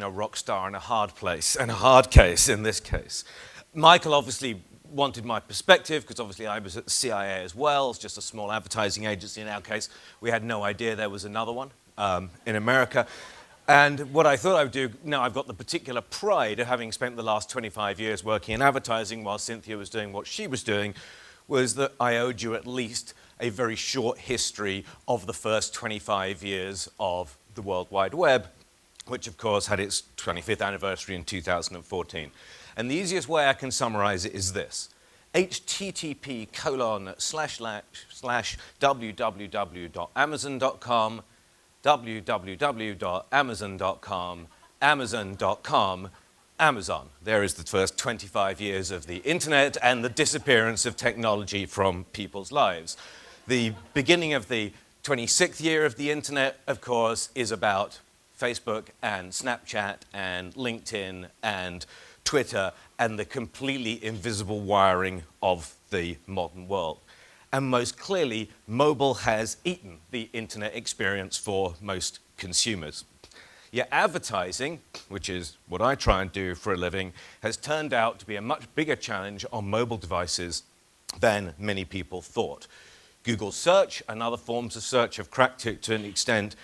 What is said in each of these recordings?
rock star in a hard place, and a hard case in this case. Michael obviously wanted my perspective, because obviously I was at the CIA as well. It's just a small advertising agency in our case. We had no idea there was another one in America. And what I thought I would do, now I've got the particular pride of having spent the last 25 years working in advertising while Cynthia was doing what she was doing, was that I owed you at least a very short history of the first 25 years of the World Wide Web, which of course had its 25th anniversary in 2014. And the easiest way I can summarize it is this: http://www.amazon.com, www.amazon.com, amazon.com, Amazon. There is the first 25 years of the internet and the disappearance of technology from people's lives. The beginning of the 26th year of the internet, of course, is about Facebook and Snapchat and LinkedIn and Twitter and the completely invisible wiring of the modern world. And most clearly, mobile has eaten the internet experience for most consumers. Yet advertising, which is what I try and do for a living, has turned out to be a much bigger challenge on mobile devices than many people thought. Google search and other forms of search have cracked it to an extent,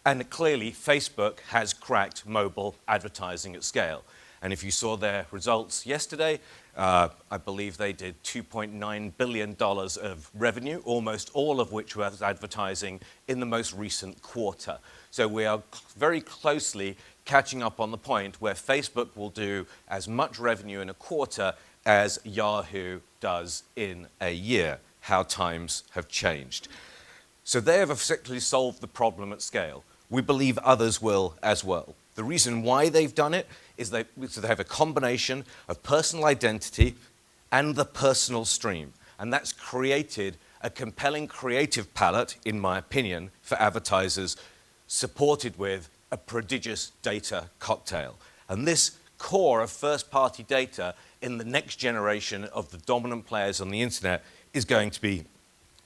and clearly Facebook has cracked mobile advertising at scale. And if you saw their results yesterday, I believe they did $2.9 billion of revenue, almost all of which was advertising in the most recent quarter. So we are very closely catching up on the point where Facebook will do as much revenue in a quarter as Yahoo does in a year. How times have changed. So they have effectively solved the problem at scale. We believe others will as well. The reason why they've done it is they have a combination of personal identity and the personal stream. And that's created a compelling creative palette, in my opinion, for advertisers, supported with a prodigious data cocktail. And this core of first-party data in the next generation of the dominant players on the internet is going to be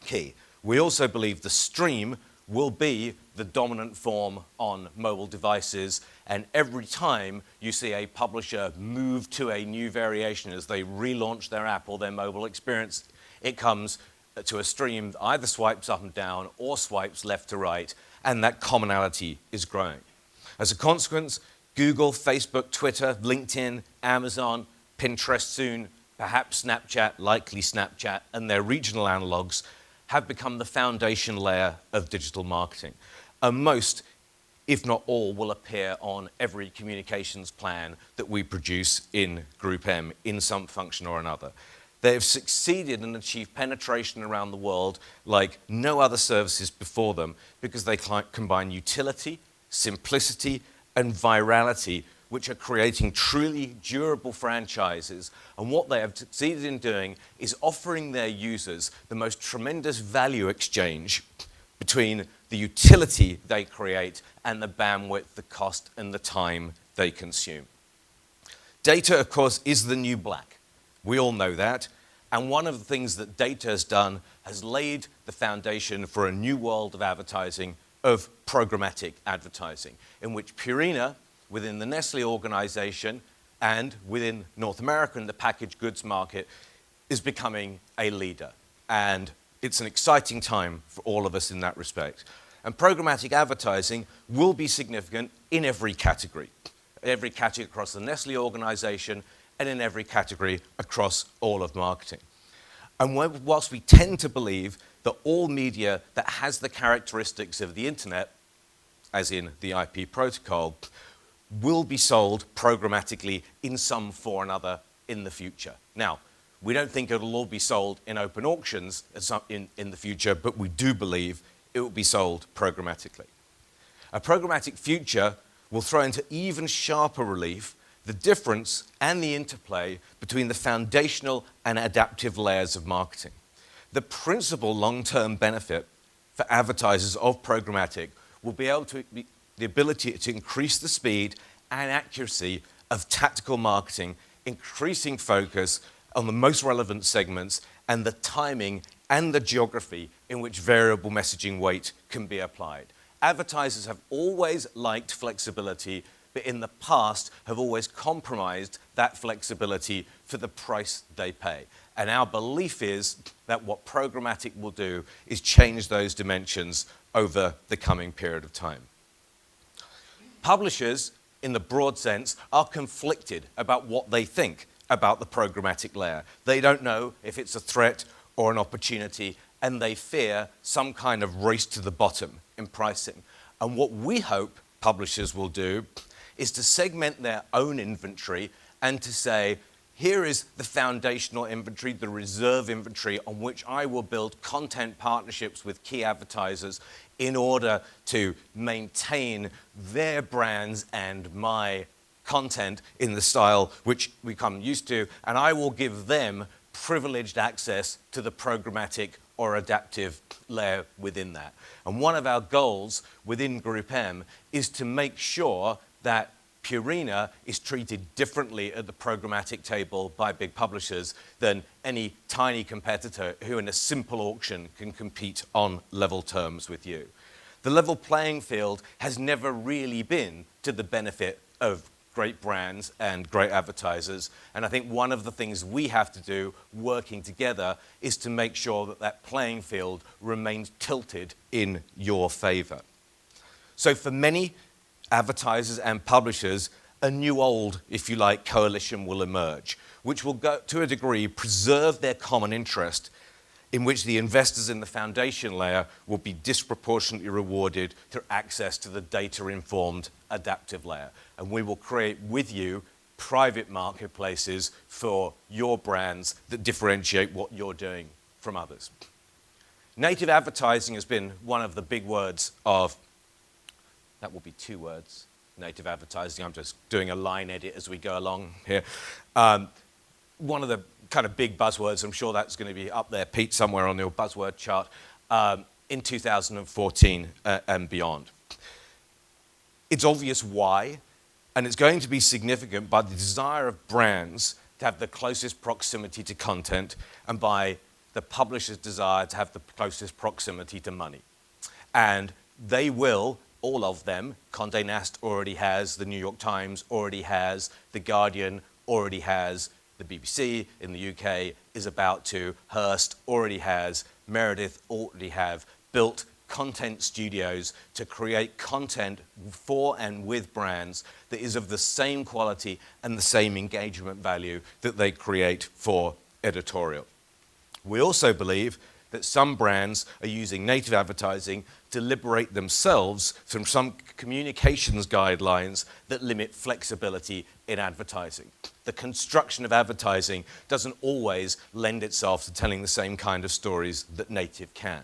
key. We also believe the stream will be the dominant form on mobile devices, and every time you see a publisher move to a new variation as they relaunch their app or their mobile experience, it comes to a stream that either swipes up and down or swipes left to right, and that commonality is growing. As a consequence, Google, Facebook, Twitter, LinkedIn, Amazon, Pinterest soon, perhaps Snapchat, likely Snapchat, and their regional analogs have become the foundation layer of digital marketing. And most, if not all, will appear on every communications plan that we produce in Group M in some function or another. They have succeeded and achieved penetration around the world like no other services before them because they combine utility, simplicity, and virality, which are creating truly durable franchises. And what they have succeeded in doing is offering their users the most tremendous value exchange between the utility they create and the bandwidth, the cost, and the time they consume. Data, of course, is the new black. We all know that. And one of the things that data has done has laid the foundation for a new world of advertising, of programmatic advertising, in which Purina, within the Nestle organization and within North America and the packaged goods market, is becoming a leader. And it's an exciting time for all of us in that respect. And programmatic advertising will be significant in every category across the Nestle organization and in every category across all of marketing. And whilst we tend to believe that all media that has the characteristics of the internet, as in the IP protocol, will be sold programmatically in some form or another in the future. Now, we don't think it'll all be sold in open auctions in the future, but we do believe it will be sold programmatically. A programmatic future will throw into even sharper relief the difference and the interplay between the foundational and adaptive layers of marketing. The principal long-term benefit for advertisers of programmatic will be the ability to increase the speed and accuracy of tactical marketing, increasing focus on the most relevant segments and the timing and the geography in which variable messaging weight can be applied. Advertisers have always liked flexibility but in the past have always compromised that flexibility for the price they pay. And our belief is that what programmatic will do is change those dimensions over the coming period of time. Publishers, in the broad sense, are conflicted about what they think about the programmatic layer. They don't know if it's a threat or an opportunity, and they fear some kind of race to the bottom in pricing. And what we hope publishers will do is to segment their own inventory and to say, here is the foundational inventory, the reserve inventory on which I will build content partnerships with key advertisers in order to maintain their brands and my content in the style which we come used to, and I will give them privileged access to the programmatic or adaptive layer within that. And one of our goals within GroupM is to make sure that Purina is treated differently at the programmatic table by big publishers than any tiny competitor who in a simple auction can compete on level terms with you. The level playing field has never really been to the benefit of great brands and great advertisers, and I think one of the things we have to do working together is to make sure that that playing field remains tilted in your favor. So for many advertisers and publishers, a new old, if you like, coalition will emerge, which will go, to a degree, preserve their common interest, in which the investors in the foundation layer will be disproportionately rewarded through access to the data-informed adaptive layer. And we will create with you private marketplaces for your brands that differentiate what you're doing from others. Native advertising has been one of the big words of, that will be 2 words, native advertising. I'm just doing a line edit as we go along here. One of the kind of big buzzwords, I'm sure that's going to be up there, Pete, somewhere on your buzzword chart, in 2014 and beyond. It's obvious why, and it's going to be significant by the desire of brands to have the closest proximity to content and by the publisher's desire to have the closest proximity to money. And they will, all of them, Condé Nast already has, the New York Times already has, The Guardian already has, the BBC in the UK is about to, Hearst already has, Meredith already have built content studios to create content for and with brands that is of the same quality and the same engagement value that they create for editorial. We also believe that some brands are using native advertising to liberate themselves from some communications guidelines that limit flexibility in advertising. The construction of advertising doesn't always lend itself to telling the same kind of stories that native can.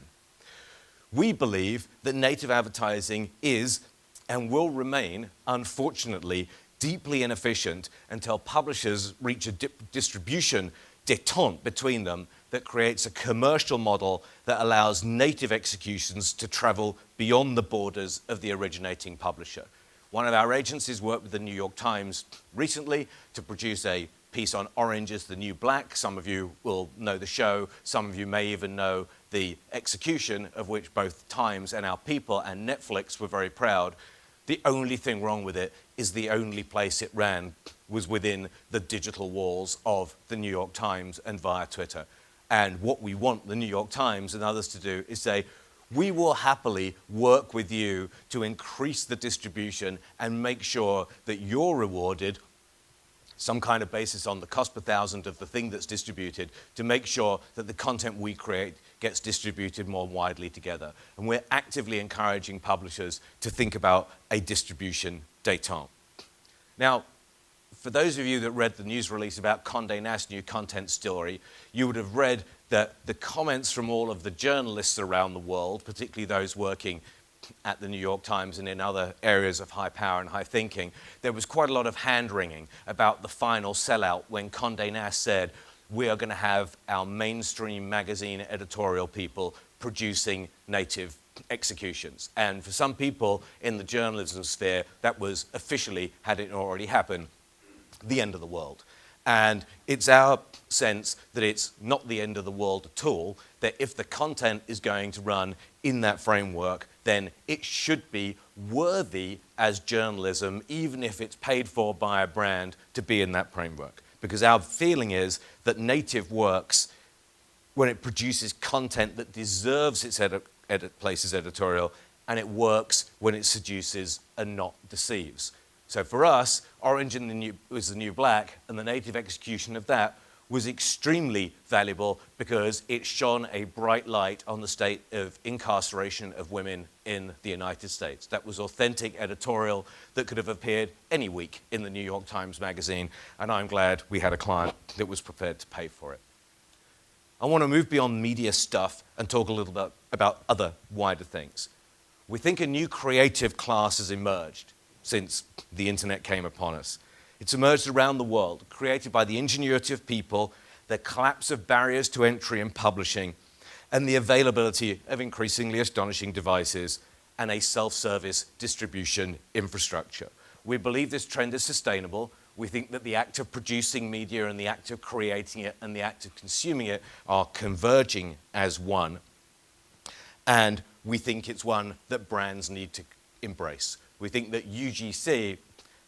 We believe that native advertising is and will remain, unfortunately, deeply inefficient until publishers reach a distribution détente between them that creates a commercial model that allows native executions to travel beyond the borders of the originating publisher. One of our agencies worked with the New York Times recently to produce a piece on Orange is the New Black. Some of you will know the show. Some of you may even know the execution of which both Times and our people and Netflix were very proud. The only thing wrong with it is the only place it ran was within the digital walls of the New York Times and via Twitter. And what we want the New York Times and others to do is say, we will happily work with you to increase the distribution and make sure that you're rewarded some kind of basis on the cost per thousand of the thing that's distributed to make sure that the content we create gets distributed more widely together. And we're actively encouraging publishers to think about a distribution détente. Now, for those of you that read the news release about Condé Nast's new content story, you would have read that the comments from all of the journalists around the world, particularly those working at the New York Times and in other areas of high power and high thinking, there was quite a lot of hand-wringing about the final sellout when Condé Nast said, we are going to have our mainstream magazine editorial people producing native executions. And for some people in the journalism sphere, that was officially, had it already happened, the end of the world. And it's our sense that it's not the end of the world at all, that if the content is going to run in that framework, then it should be worthy as journalism, even if it's paid for by a brand, to be in that framework. Because our feeling is that native works when it produces content that deserves its place as editorial, and it works when it seduces and not deceives. So for us, Orange was the New Black, and the native execution of that was extremely valuable because it shone a bright light on the state of incarceration of women in the United States. That was authentic editorial that could have appeared any week in the New York Times Magazine, and I'm glad we had a client that was prepared to pay for it. I want to move beyond media stuff and talk a little bit about other wider things. We think a new creative class has emerged since the internet came upon us. It's emerged around the world, created by the ingenuity of people, the collapse of barriers to entry in publishing, and the availability of increasingly astonishing devices and a self-service distribution infrastructure. We believe this trend is sustainable. We think that the act of producing media and the act of creating it and the act of consuming it are converging as one. And we think it's one that brands need to embrace. We think that UGC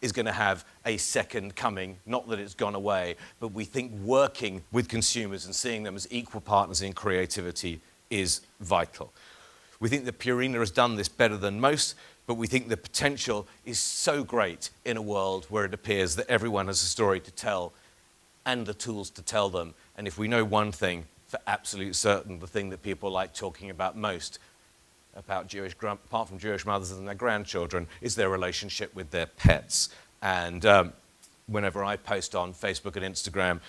is going to have a second coming, not that it's gone away, but we think working with consumers and seeing them as equal partners in creativity is vital. We think that Purina has done this better than most, but we think the potential is so great in a world where it appears that everyone has a story to tell and the tools to tell them. And if we know one thing for absolute certain, the thing that people like talking about most, about apart from Jewish mothers and their grandchildren, is their relationship with their pets. And whenever I post on Facebook and Instagram,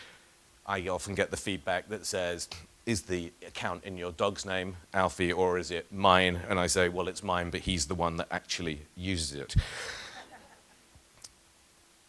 I often get the feedback that says, is the account in your dog's name, Alfie, or is it mine? And I say, well, it's mine, but he's the one that actually uses it.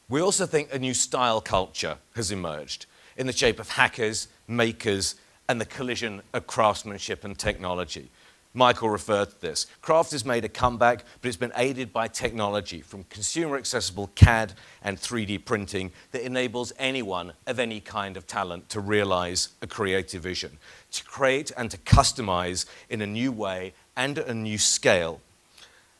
We also think a new style culture has emerged in the shape of hackers, makers, and the collision of craftsmanship and technology. Michael referred to this. Craft has made a comeback, but it's been aided by technology from consumer-accessible CAD and 3D printing that enables anyone of any kind of talent to realize a creative vision, to create and to customize in a new way and at a new scale,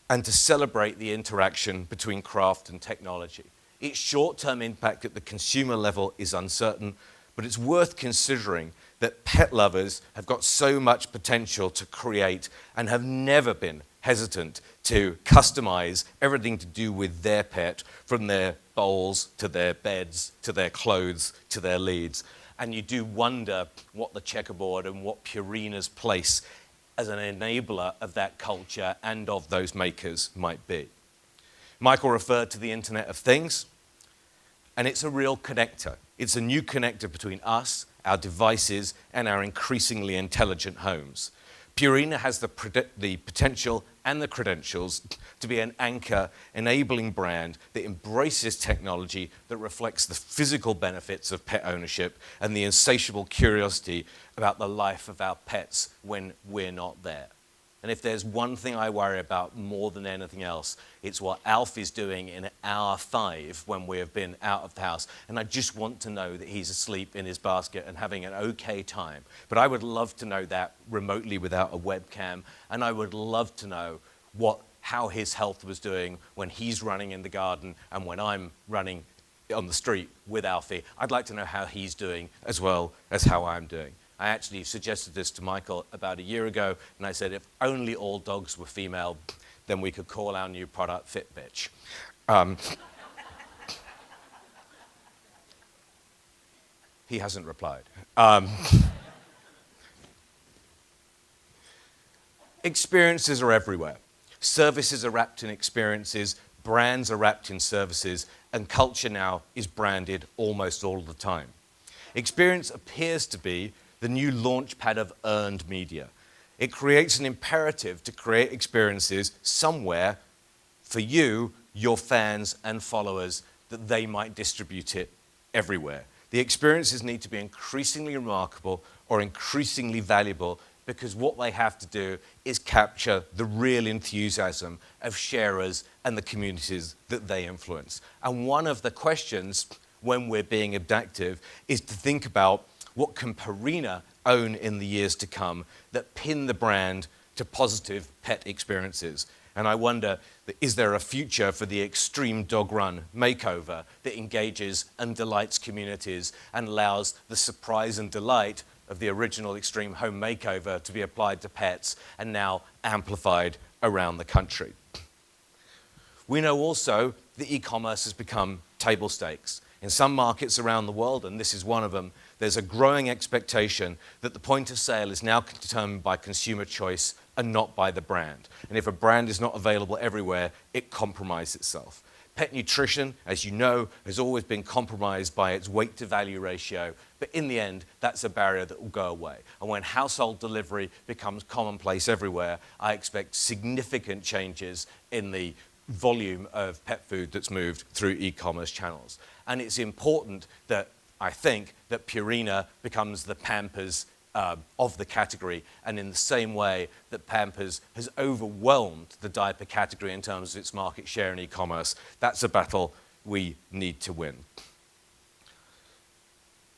and to celebrate the interaction between craft and technology. Its short-term impact at the consumer level is uncertain, but it's worth considering that pet lovers have got so much potential to create and have never been hesitant to customize everything to do with their pet, from their bowls to their beds to their clothes to their leads. And you do wonder what the checkerboard and what Purina's place as an enabler of that culture and of those makers might be. Michael referred to the Internet of Things, and it's a real connector. It's a new connector between us, our devices, and our increasingly intelligent homes. Purina has the potential and the credentials to be an anchor, enabling brand that embraces technology that reflects the physical benefits of pet ownership and the insatiable curiosity about the life of our pets when we're not there. And if there's one thing I worry about more than anything else, it's what Alf is doing in hour 5 when we have been out of the house. And I just want to know that he's asleep in his basket and having an okay time. But I would love to know that remotely without a webcam. And I would love to know how his health was doing when he's running in the garden and when I'm running on the street with Alfie. I'd like to know how he's doing as well as how I'm doing. I actually suggested this to Michael about a year ago, and I said, if only all dogs were female, then we could call our new product Fitbitch. He hasn't replied. Experiences are everywhere. Services are wrapped in experiences, brands are wrapped in services, and culture now is branded almost all the time. Experience appears to be the new launchpad of earned media. It creates an imperative to create experiences somewhere for you, your fans and followers, that they might distribute it everywhere. The experiences need to be increasingly remarkable or increasingly valuable, because what they have to do is capture the real enthusiasm of sharers and the communities that they influence. And one of the questions when we're being adaptive is to think about what can Purina own in the years to come that pin the brand to positive pet experiences. And I wonder, is there a future for the extreme dog run makeover that engages and delights communities and allows the surprise and delight of the original extreme home makeover to be applied to pets and now amplified around the country? We know also that e-commerce has become table stakes. In some markets around the world, and this is one of them, there's a growing expectation that the point of sale is now determined by consumer choice and not by the brand. And if a brand is not available everywhere, it compromises itself. Pet nutrition, as you know, has always been compromised by its weight to value ratio, but in the end, that's a barrier that will go away. And when household delivery becomes commonplace everywhere, I expect significant changes in the volume of pet food that's moved through e-commerce channels. And it's important that, I think, that Purina becomes the Pampers of the category, and in the same way that Pampers has overwhelmed the diaper category in terms of its market share in e-commerce, that's a battle we need to win.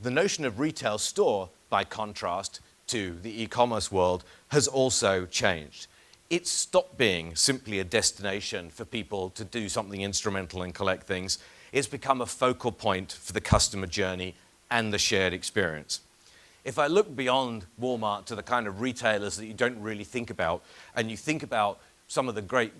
The notion of retail store, by contrast to the e-commerce world, has also changed. It's stopped being simply a destination for people to do something instrumental and collect things. It's become a focal point for the customer journey and the shared experience. If I look beyond Walmart to the kind of retailers that you don't really think about, and you think about some of the great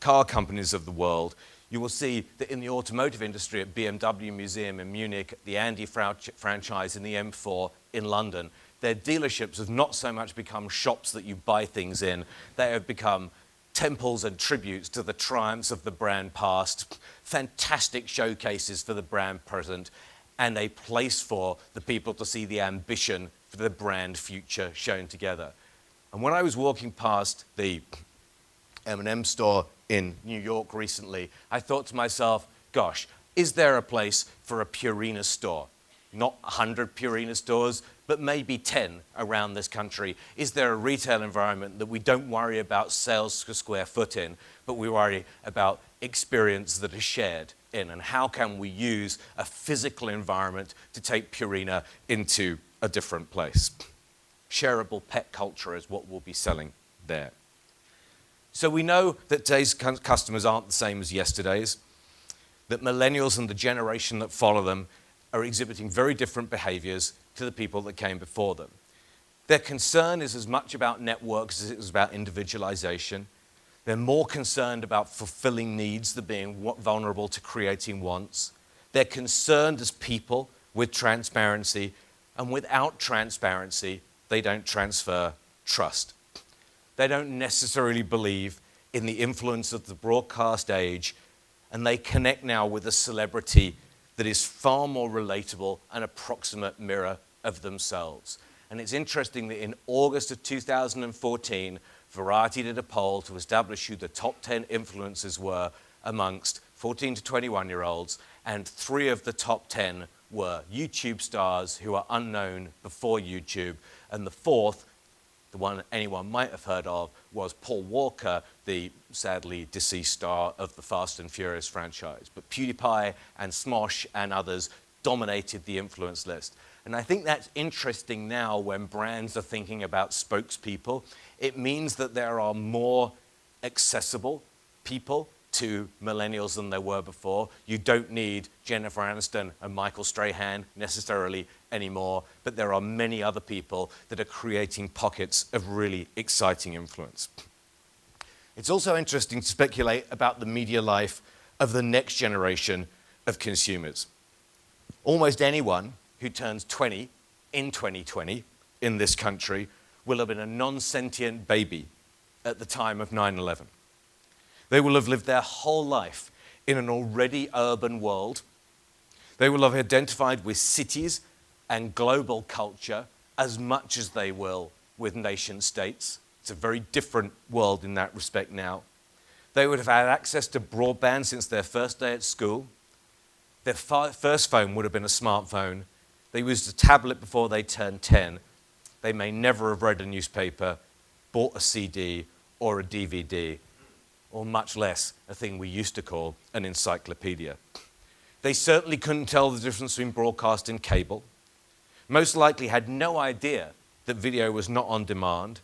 car companies of the world, you will see that in the automotive industry at BMW Museum in Munich, the Audi franchise in the M4 in London, their dealerships have not so much become shops that you buy things in, they have become temples and tributes to the triumphs of the brand past, fantastic showcases for the brand present, and a place for the people to see the ambition for the brand future shown together. And when I was walking past the M&M store in New York recently, I thought to myself, gosh, is there a place for a Purina store? Not 100 Purina stores, but maybe 10 around this country. Is there a retail environment that we don't worry about sales per square foot in, but we worry about experience that is shared in? And how can we use a physical environment to take Purina into a different place? Shareable pet culture is what we'll be selling there. So we know that today's customers aren't the same as yesterday's, that millennials and the generation that follow them are exhibiting very different behaviors to the people that came before them. Their concern is as much about networks as it is about individualization. They're more concerned about fulfilling needs than being vulnerable to creating wants. They're concerned as people with transparency, and without transparency, they don't transfer trust. They don't necessarily believe in the influence of the broadcast age, and they connect now with a celebrity that is far more relatable and approximate mirror of themselves. And it's interesting that in August of 2014, Variety did a poll to establish who the top 10 influencers were amongst 14 to 21-year-olds, and 3 of the top 10 were YouTube stars who are unknown before YouTube, and the 4th, the one anyone might have heard of, was Paul Walker, the sadly deceased star of the Fast and Furious franchise. But PewDiePie and Smosh and others dominated the influence list. And I think that's interesting now when brands are thinking about spokespeople. It means that there are more accessible people to millennials than there were before. You don't need Jennifer Aniston and Michael Strahan necessarily anymore, but there are many other people that are creating pockets of really exciting influence. It's also interesting to speculate about the media life of the next generation of consumers. Almost anyone who turns 20 in 2020 in this country will have been a non-sentient baby at the time of 9/11. They will have lived their whole life in an already urban world. They will have identified with cities and global culture as much as they will with nation states. It's a very different world in that respect now. They would have had access to broadband since their first day at school. Their first phone would have been a smartphone. They used a tablet before they turned 10. They may never have read a newspaper, bought a CD or a DVD, or much less a thing we used to call an encyclopedia. They certainly couldn't tell the difference between broadcast and cable. Most likely had no idea that video was not on demand.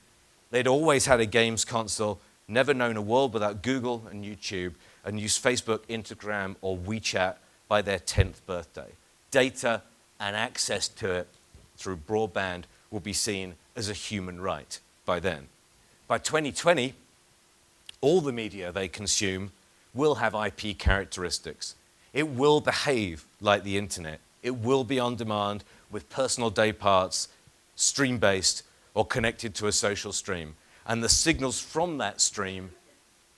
They'd always had a games console, never known a world without Google and YouTube, and used Facebook, Instagram, or WeChat by their 10th birthday. Data and access to it through broadband will be seen as a human right by then. By 2020, all the media they consume will have IP characteristics. It will behave like the internet. It will be on demand with personal day parts, stream-based, or connected to a social stream. And the signals from that stream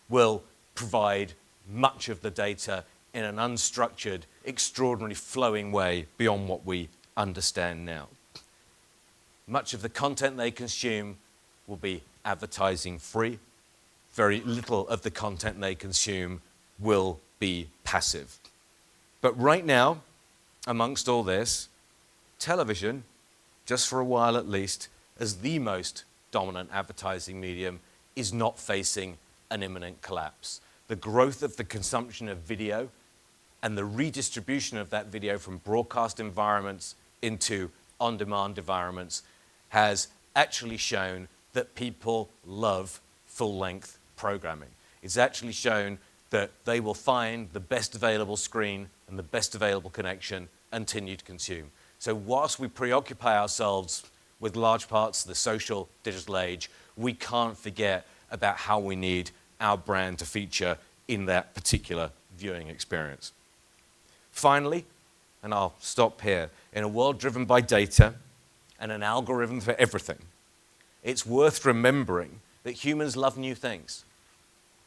will provide much of the data in an unstructured, extraordinarily flowing way beyond what we understand now. Much of the content they consume will be advertising free. Very little of the content they consume will be passive. But right now, amongst all this, television, just for a while at least, as the most dominant advertising medium, is not facing an imminent collapse. The growth of the consumption of video and the redistribution of that video from broadcast environments into on-demand environments has actually shown that people love full-length programming. It's actually shown that they will find the best available screen and the best available connection and continue to consume. So whilst we preoccupy ourselves with large parts of the social digital age, we can't forget about how we need our brand to feature in that particular viewing experience. Finally, and I'll stop here, in a world driven by data and an algorithm for everything, it's worth remembering that humans love new things.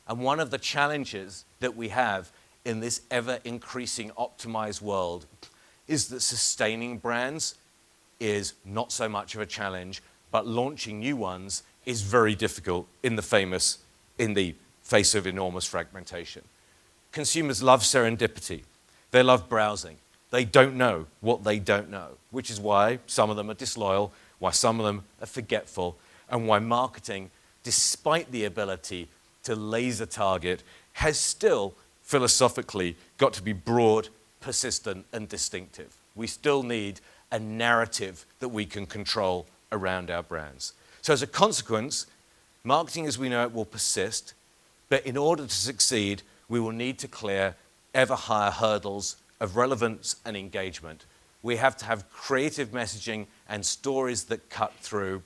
And one of the challenges that we have in this ever-increasing optimized world is that sustaining brands is not so much of a challenge, but launching new ones is very difficult in the face of enormous fragmentation. Consumers love serendipity. They love browsing. They don't know what they don't know, which is why some of them are disloyal, why some of them are forgetful, and why marketing, despite the ability to laser target, has still philosophically got to be broad, persistent, and distinctive. We still need a narrative that we can control around our brands. So as a consequence, marketing as we know it will persist, but in order to succeed, we will need to clear ever higher hurdles of relevance and engagement. We have to have creative messaging and stories that cut through,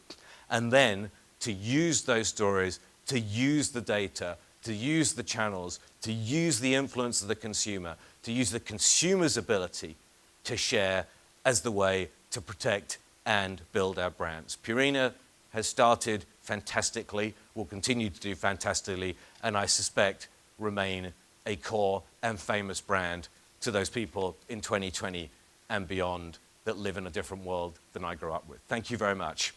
and then to use those stories, to use the data, to use the channels, to use the influence of the consumer, to use the consumer's ability to share as the way to protect and build our brands. Purina has started fantastically, will continue to do fantastically, and I suspect remain a core and famous brand to those people in 2020 and beyond that live in a different world than I grew up with. Thank you very much.